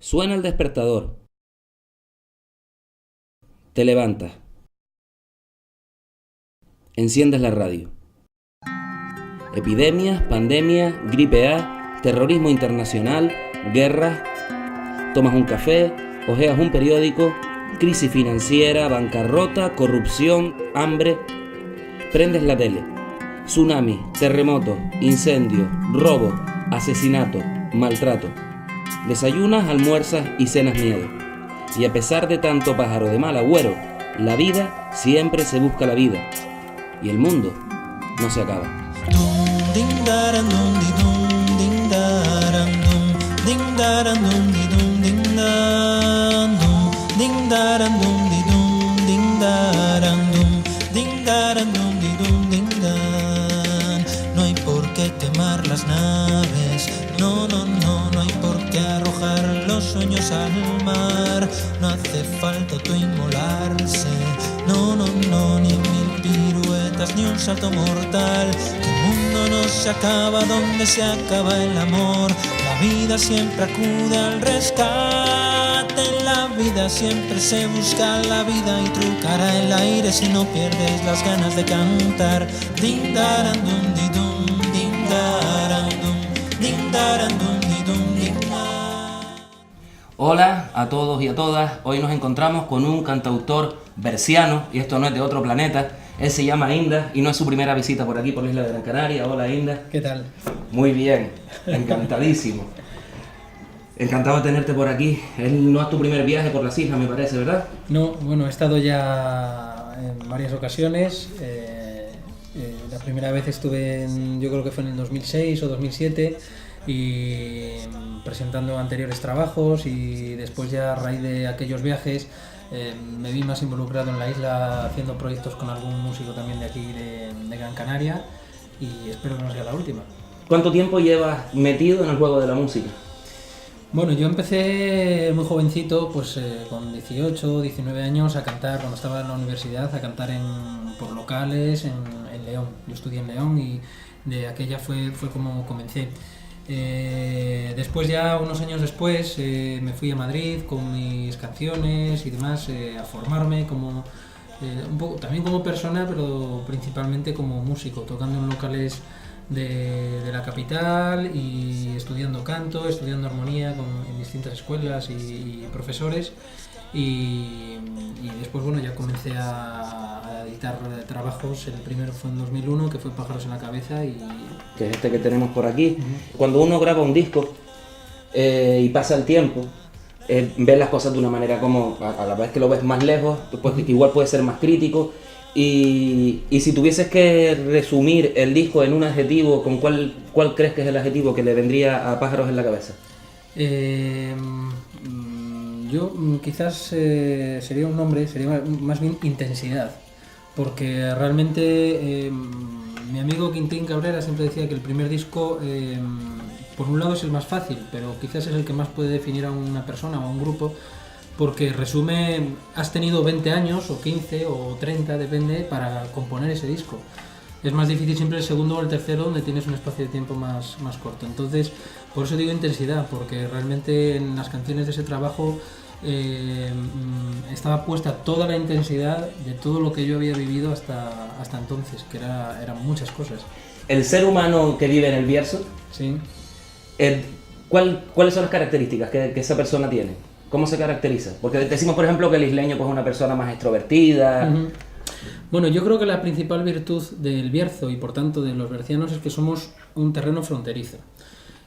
Suena el despertador. Te levantas. Enciendes la radio. Epidemias, pandemias, gripe A, terrorismo internacional, guerras. Tomas un café, hojeas un periódico, crisis financiera, bancarrota, corrupción, hambre. Prendes la tele. Tsunami, terremoto, incendio, robo, asesinato, maltrato. Desayunas, almuerzas y cenas miedo. Y a pesar de tanto pájaro de mal agüero, la vida siempre se busca la vida. Y el mundo no se acaba. No hay por qué quemar las naves. No hay por qué arrojar los sueños al mar. No hace falta autoinmolarse. No, ni mil piruetas, ni un salto mortal. Que el mundo no se acaba donde se acaba el amor. La vida siempre acude al rescate. En la vida siempre se busca la vida y trucará el aire si no pierdes las ganas de cantar. Din darandum didum, din darandum, din darandum didum, din dar. Hola a todos y a todas. Hoy nos encontramos con un cantautor berciano, y esto no es de otro planeta. Él se llama Inda y no es su primera visita por aquí, por la isla de Gran Canaria. Hola, Inda. ¿Qué tal? Muy bien, encantadísimo. Encantado de tenerte por aquí. Él no es tu primer viaje por las islas, me parece, ¿verdad? No, bueno, he estado ya en varias ocasiones. La primera vez estuve yo creo que fue en el 2006 o 2007, y presentando anteriores trabajos, y después ya a raíz de aquellos viajes me vi más involucrado en la isla haciendo proyectos con algún músico también de aquí de Gran Canaria, y espero que no sea la última. ¿Cuánto tiempo llevas metido en el juego de la música? Bueno, yo empecé muy jovencito, pues con 18, 19 años a cantar, cuando estaba en la universidad, a cantar por locales en León. Yo estudié en León y de aquella fue como comencé. Después, ya unos años después, me fui a Madrid con mis canciones y demás, a formarme como un poco también como persona, pero principalmente como músico, tocando en locales de la capital y estudiando canto, estudiando armonía en distintas escuelas y profesores, y después, bueno, ya comencé a editar trabajos. El primero fue en 2001, que fue Pájaros en la cabeza, que es este que tenemos por aquí. Cuando uno graba un disco y pasa el tiempo, ves las cosas de una manera como, a la vez que lo ves más lejos, pues igual puede ser más crítico. Y si tuvieses que resumir el disco en un adjetivo, ¿con cuál crees que es el adjetivo que le vendría a Pájaros en la cabeza? Yo quizás sería un nombre, sería más bien intensidad, porque realmente mi amigo Quintín Cabrera siempre decía que el primer disco, por un lado, es el más fácil, pero quizás es el que más puede definir a una persona o a un grupo, porque resume, has tenido 20 años o 15 o 30, depende, para componer ese disco. Es más difícil siempre el segundo o el tercero, donde tienes un espacio de tiempo más corto. Entonces, por eso digo intensidad, porque realmente en las canciones de ese trabajo estaba puesta toda la intensidad de todo lo que yo había vivido hasta entonces, que eran muchas cosas. El ser humano que vive en el Bierzo, Sí. ¿Cuáles son las características que esa persona tiene? ¿Cómo se caracteriza? Porque decimos, por ejemplo, que el isleño pues, es una persona más extrovertida. Uh-huh. Bueno, yo creo que la principal virtud del Bierzo, y por tanto de los bercianos, es que somos un terreno fronterizo.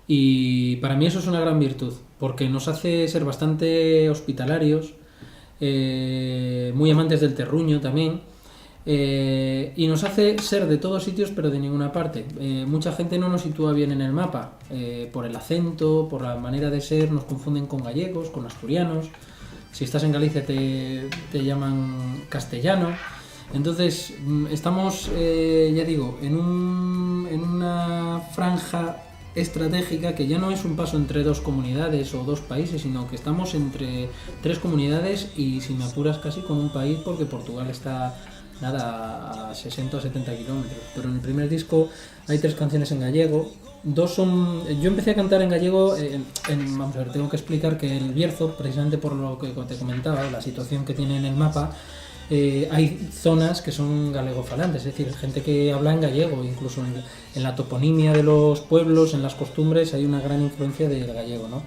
Y para mí eso es una gran virtud, porque nos hace ser bastante hospitalarios, muy amantes del terruño también, y nos hace ser de todos sitios pero de ninguna parte. Mucha gente no nos sitúa bien en el mapa, por el acento, por la manera de ser, nos confunden con gallegos, con asturianos. Si estás en Galicia te llaman castellano. Entonces estamos, ya digo, en una franja estratégica que ya no es un paso entre dos comunidades o dos países, sino que estamos entre tres comunidades y, si me apuras, casi con un país, porque Portugal está nada, a 60 o 70 kilómetros. Pero en el primer disco hay 3 canciones en gallego. 2 son... Yo empecé a cantar en gallego, vamos a ver, tengo que explicar que el Bierzo, precisamente por lo que te comentaba, la situación que tiene en el mapa, hay zonas que son galegofalantes, es decir, gente que habla en gallego, incluso en la toponimia de los pueblos, en las costumbres, hay una gran influencia del gallego, ¿no?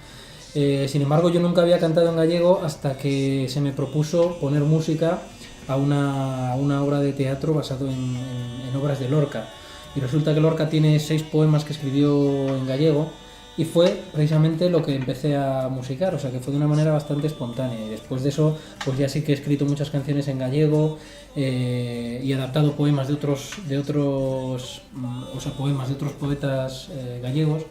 Sin embargo, yo nunca había cantado en gallego hasta que se me propuso poner música a una obra de teatro basado en obras de Lorca. Y resulta que Lorca tiene 6 poemas que escribió en gallego y fue precisamente lo que empecé a musicar, o sea que fue de una manera bastante espontánea. Y después de eso, pues ya sí que he escrito muchas canciones en gallego y adaptado poemas de otros poemas de otros poetas gallegos.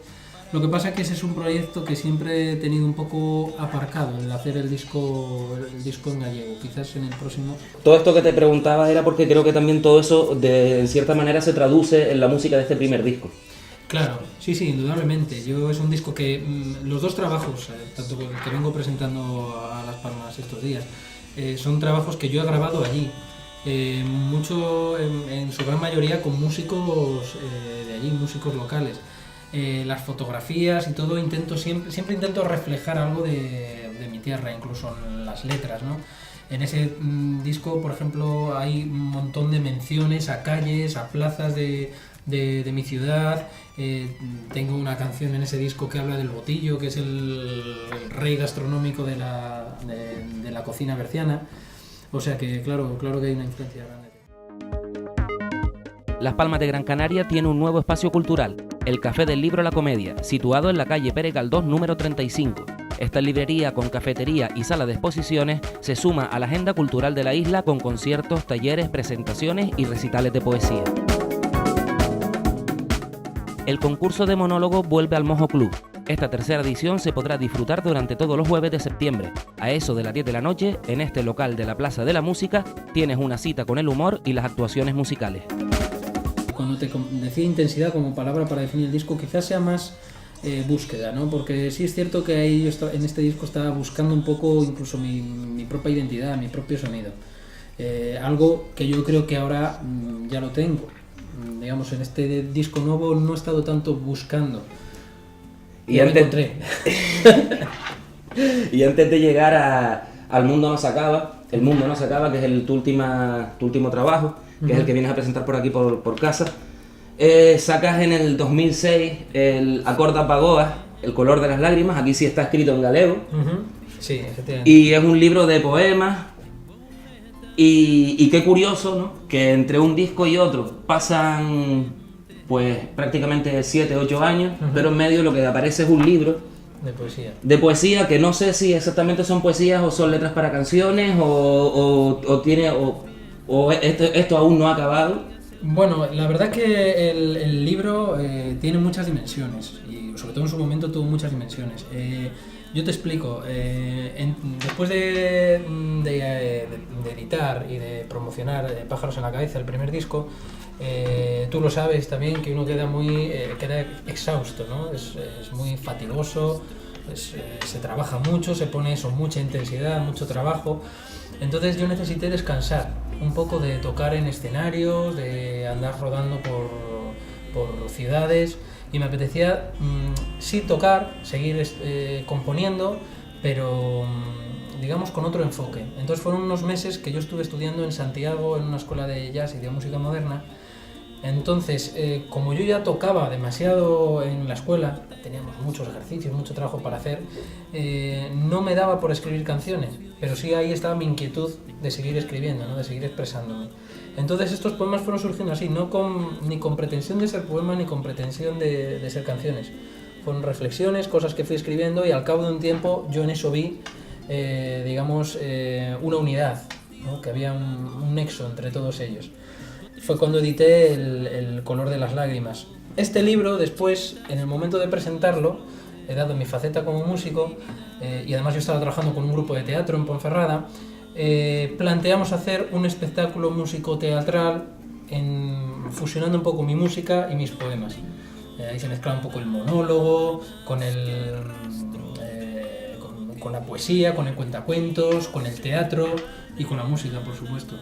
Lo que pasa es que ese es un proyecto que siempre he tenido un poco aparcado, el hacer el disco en gallego. Quizás en el próximo... Todo esto que te preguntaba era porque creo que también todo eso en cierta manera se traduce en la música de este primer disco. Claro, sí, indudablemente. Es un disco que los 2 trabajos, tanto que vengo presentando a Las Palmas estos días, son trabajos que yo he grabado allí. Mucho, en su gran mayoría, con músicos de allí, músicos locales. Las fotografías y todo, siempre intento reflejar algo de mi tierra, incluso en las letras, ¿no? En ese disco, por ejemplo, hay un montón de menciones a calles, a plazas de mi ciudad. Tengo una canción en ese disco que habla del botillo, que es el rey gastronómico de la cocina berciana. O sea que claro que hay una influencia grande. Las Palmas de Gran Canaria tiene un nuevo espacio cultural, el Café del Libro La Comedia, situado en la calle Pere Galdós número 35. Esta librería con cafetería y sala de exposiciones se suma a la agenda cultural de la isla con conciertos, talleres, presentaciones y recitales de poesía. El concurso de monólogo vuelve al Mojo Club. Esta tercera edición se podrá disfrutar durante todos los jueves de septiembre. A eso de las 10 de la noche, en este local de la Plaza de la Música, tienes una cita con el humor y las actuaciones musicales. Cuando te decía intensidad como palabra para definir el disco, quizás sea más búsqueda, ¿no? Porque sí es cierto que en este disco estaba buscando un poco incluso mi propia identidad, mi propio sonido. Algo que yo creo que ahora ya lo tengo. Digamos, en este disco nuevo no he estado tanto buscando. Y lo encontré. Y antes de llegar al Mundo no se acaba, El Mundo no se acaba, que es tu último trabajo, que es el que vienes a presentar por aquí por casa, sacas en el 2006 el Acorda Pagoa, El color de las lágrimas. Aquí sí está escrito en galego. Sí, efectivamente. Y es un libro de poemas. Y qué curioso, ¿no? Que entre un disco y otro pasan pues prácticamente 7 o 8 años, pero en medio lo que aparece es un libro de poesía que no sé si exactamente son poesías o son letras para canciones o esto aún no ha acabado. Bueno, la verdad que el libro tiene muchas dimensiones y sobre todo en su momento tuvo muchas dimensiones. Yo te explico, después de editar y de promocionar Pájaros en la cabeza, el primer disco, tú lo sabes también que uno queda exhausto, ¿no? Es muy fatigoso, se trabaja mucho, se pone mucha intensidad, mucho trabajo. Entonces yo necesité descansar un poco de tocar en escenarios, de andar rodando por ciudades. Y me apetecía sí tocar, seguir componiendo, pero digamos con otro enfoque. Entonces fueron unos meses que yo estuve estudiando en Santiago en una escuela de jazz y de música moderna. Entonces, como yo ya tocaba demasiado en la escuela, teníamos muchos ejercicios, mucho trabajo para hacer, no me daba por escribir canciones, pero sí ahí estaba mi inquietud de seguir escribiendo, ¿no? De seguir expresándome. Entonces estos poemas fueron surgiendo así, ni con pretensión de ser poemas ni con pretensión de ser canciones. Fueron reflexiones, cosas que fui escribiendo y al cabo de un tiempo yo en eso vi, una unidad, ¿no? Que había un nexo entre todos ellos. Fue cuando edité el color de las lágrimas. Este libro después, en el momento de presentarlo, he dado mi faceta como músico y además yo estaba trabajando con un grupo de teatro en Ponferrada. Planteamos hacer un espectáculo músico-teatral fusionando un poco mi música y mis poemas. Ahí se mezclaba un poco el monólogo con la poesía, con el cuentacuentos, con el teatro y con la música, por supuesto.